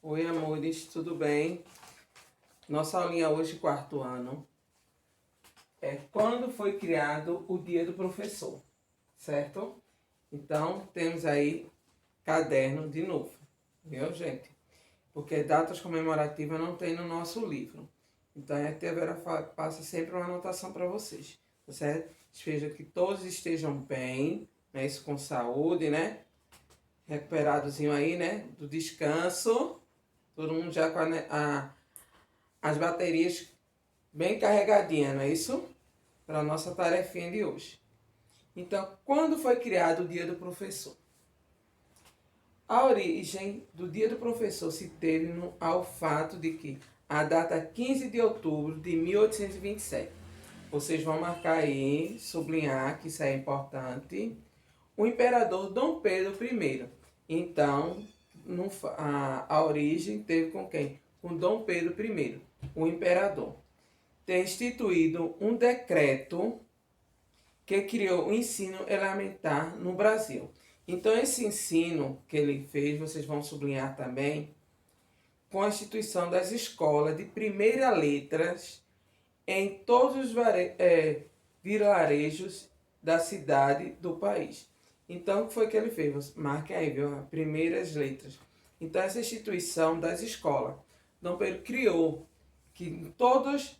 Oi, amores, tudo bem? Nossa aulinha hoje, quarto ano, é quando foi criado o Dia do Professor, certo? Então, temos aí caderno de novo, viu, gente? Porque datas comemorativas não tem no nosso livro. Então, a tia Vera passa sempre uma anotação para vocês, tá certo? Espero que todos estejam bem, né? Isso com saúde, né? Recuperadozinho aí, né? Do descanso. Todo mundo já com as baterias bem carregadinhas, não é isso? Para a nossa tarefinha de hoje. Então, quando foi criado o Dia do Professor? A origem do Dia do Professor se teve ao fato de que a data 15 de outubro de 1827, vocês vão marcar aí, sublinhar que isso é importante, o imperador Dom Pedro I. Então, a origem teve com quem? Com Dom Pedro I, o imperador. Ter instituído um decreto que criou o ensino elementar no Brasil. Então, esse ensino que ele fez, vocês vão sublinhar também, com a instituição das escolas de primeira letras em todos os vilarejos da cidade do país. Então, o que foi que ele fez? Marquem aí, viu? Primeiras letras. Então, essa instituição das escolas, Dom Pedro criou que em todos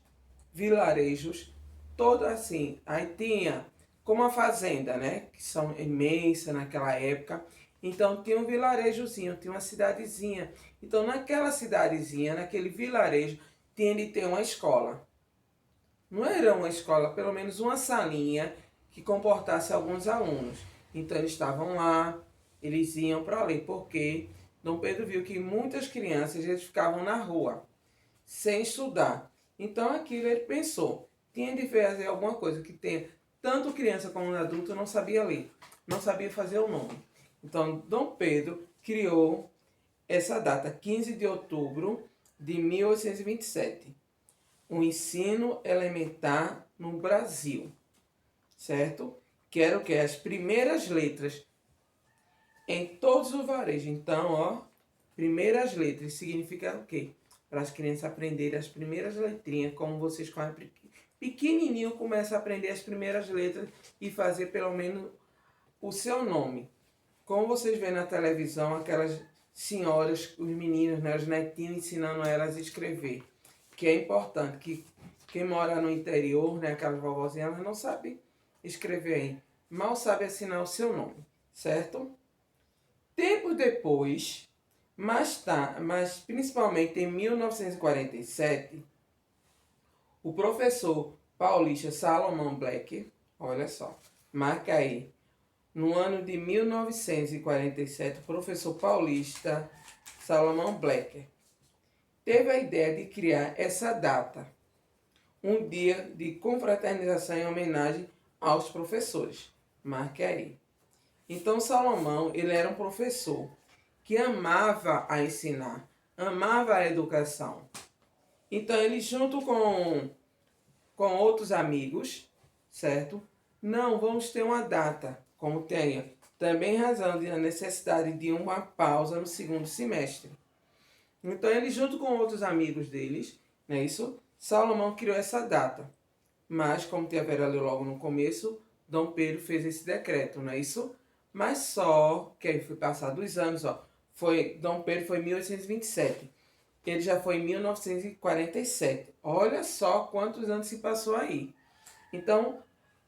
vilarejos, todo assim, aí tinha como a fazenda, né, que são imensas naquela época, então tinha um vilarejozinho, tinha uma cidadezinha, então naquela cidadezinha, naquele vilarejo, tinha de ter uma escola. Não era uma escola, pelo menos uma salinha que comportasse alguns alunos. Então eles estavam lá, eles iam para ali, porque Dom Pedro viu que muitas crianças eles ficavam na rua, sem estudar. Então aquilo ele pensou, tinha de fazer alguma coisa que tenha, tanto criança como adulto não sabia ler, não sabia fazer o nome. Então Dom Pedro criou essa data, 15 de outubro de 1827, o ensino elementar no Brasil, certo? Que era o que? As primeiras letras em todos os varejos. Então, ó, primeiras letras significa o quê? Para as crianças aprenderem as primeiras letrinhas, como vocês quando pequenininho começam a aprender as primeiras letras e fazer pelo menos o seu nome. Como vocês veem na televisão, aquelas senhoras, os meninos, né, os netinhos ensinando elas a escrever. Que é importante, que quem mora no interior, né, aquelas vovozinhas, elas não sabem escrever aí. Mal sabe assinar o seu nome, certo? Tempo depois, mas principalmente em 1947, o professor paulista Salomão Blecker, olha só, marca aí, no ano de 1947, o professor paulista Salomão Blecker teve a ideia de criar essa data, um dia de confraternização em homenagem aos professores. Marque aí. Então Salomão, ele era um professor que amava a ensinar, amava a educação. Então ele junto com outros amigos, certo? Não, vamos ter uma data, como tenha. Também razão da necessidade de uma pausa no segundo semestre. Então ele junto com outros amigos deles, não é isso? Salomão criou essa data. Mas, como Tia Vera leu logo no começo, Dom Pedro fez esse decreto, não é isso? Mas só que aí foi passado os anos, ó. Dom Pedro foi em 1827. Ele já foi em 1947. Olha só quantos anos se passou aí. Então,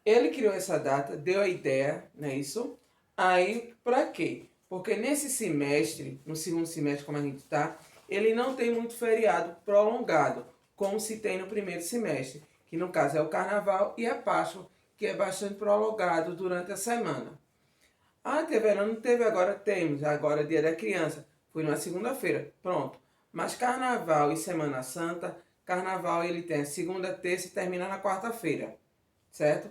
ele criou essa data, deu a ideia, não é isso? Aí, para quê? Porque nesse semestre, no segundo semestre como a gente está, ele não tem muito feriado prolongado, como se tem no primeiro semestre, que no caso é o Carnaval e a Páscoa, que é bastante prolongado durante a semana. Ah, teve, não teve, agora temos, agora é Dia da Criança, foi na segunda-feira, pronto. Mas Carnaval e Semana Santa, Carnaval ele tem a segunda, terça e termina na quarta-feira, certo?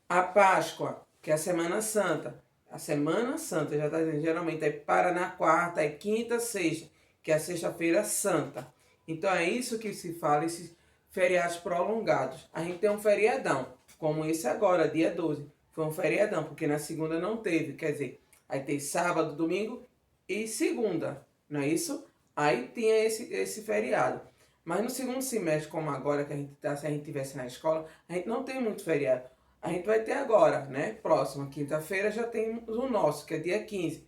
A Páscoa, que é a Semana Santa. A Semana Santa, já está dizendo, geralmente é para na quarta, é quinta, sexta, que é a sexta-feira santa. Então é isso que se fala, esses feriados prolongados. A gente tem um feriadão, como esse agora, dia 12. Foi um feriadão, porque na segunda não teve, quer dizer, aí tem sábado, domingo e segunda, não é isso? Aí tinha esse feriado. Mas no segundo semestre, como agora que a gente tá, se a gente tivesse na escola, a gente não tem muito feriado. A gente vai ter agora, né? Próxima quinta-feira já tem o nosso, que é dia 15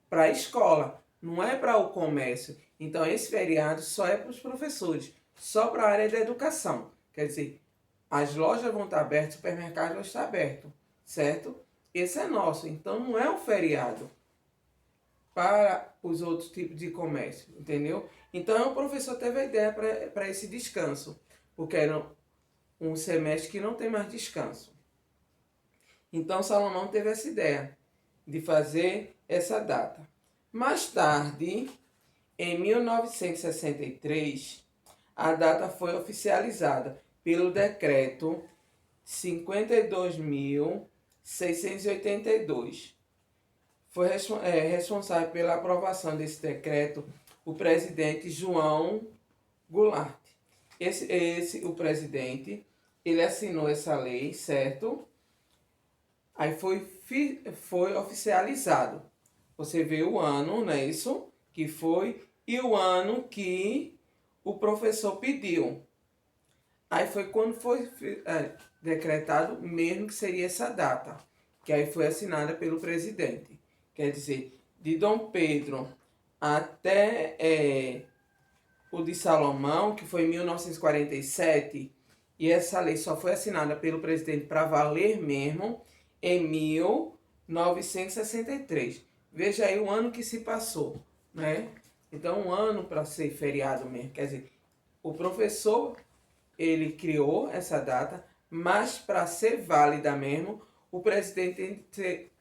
para a escola, não é para o comércio. Então esse feriado só é para os professores, só para a área da educação. Quer dizer, as lojas vão estar abertas, o supermercado vai estar aberto, certo? Esse é nosso, então não é um feriado para os outros tipos de comércio, entendeu? Então o professor teve a ideia para esse descanso, porque era um semestre que não tem mais descanso. Então Salomão teve essa ideia de fazer essa data. Mais tarde, em 1963, a data foi oficializada pelo decreto 52.682. Foi responsável pela aprovação desse decreto o presidente João Goulart. O presidente, ele assinou essa lei, certo? Aí foi oficializado. Você vê o ano, não é isso? Que foi, e o ano que o professor pediu. Aí foi quando foi decretado mesmo que seria essa data, que aí foi assinada pelo presidente. Quer dizer, de Dom Pedro até o de Salomão, que foi em 1947, e essa lei só foi assinada pelo presidente para valer mesmo em 1963. Veja aí o ano que se passou, né? Então, um ano para ser feriado mesmo. Quer dizer, o professor, ele criou essa data, mas para ser válida mesmo, o presidente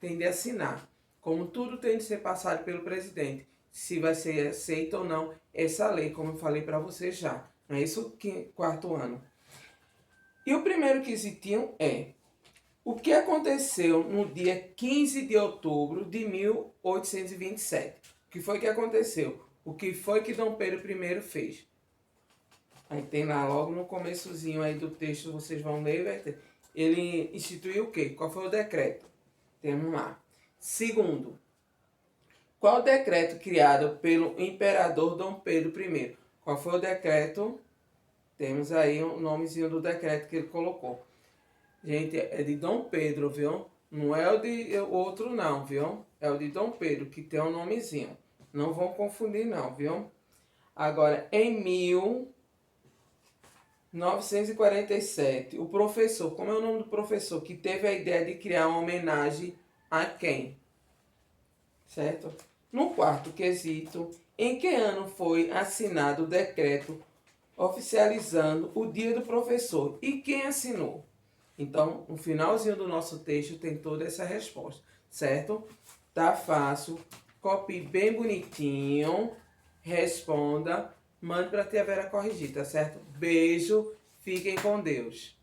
tem de assinar. Como tudo tem de ser passado pelo presidente, se vai ser aceita ou não essa lei, como eu falei para você já. Não é isso? Quarto ano. E o primeiro quesitinho é: o que aconteceu no dia 15 de outubro de 1827? O que foi que aconteceu? O que foi que Dom Pedro I fez? Aí tem lá logo no começozinho aí do texto, vocês vão ler e vai ter. Ele instituiu o quê? Qual foi o decreto? Temos lá. Segundo, qual o decreto criado pelo imperador Dom Pedro I? Qual foi o decreto? Temos aí o nomezinho do decreto que ele colocou. Gente, é de Dom Pedro, viu? Não é o de outro não, viu? É o de Dom Pedro, que tem um nomezinho. Não vão confundir não, viu? Agora, em 1947, o professor, como é o nome do professor que teve a ideia de criar uma homenagem a quem? Certo? No quarto quesito, em que ano foi assinado o decreto oficializando o Dia do Professor? E quem assinou? Então, no finalzinho do nosso texto tem toda essa resposta, certo? Tá fácil. Copie bem bonitinho, responda, mande para a tia Vera corrigir, tá certo? Beijo, fiquem com Deus.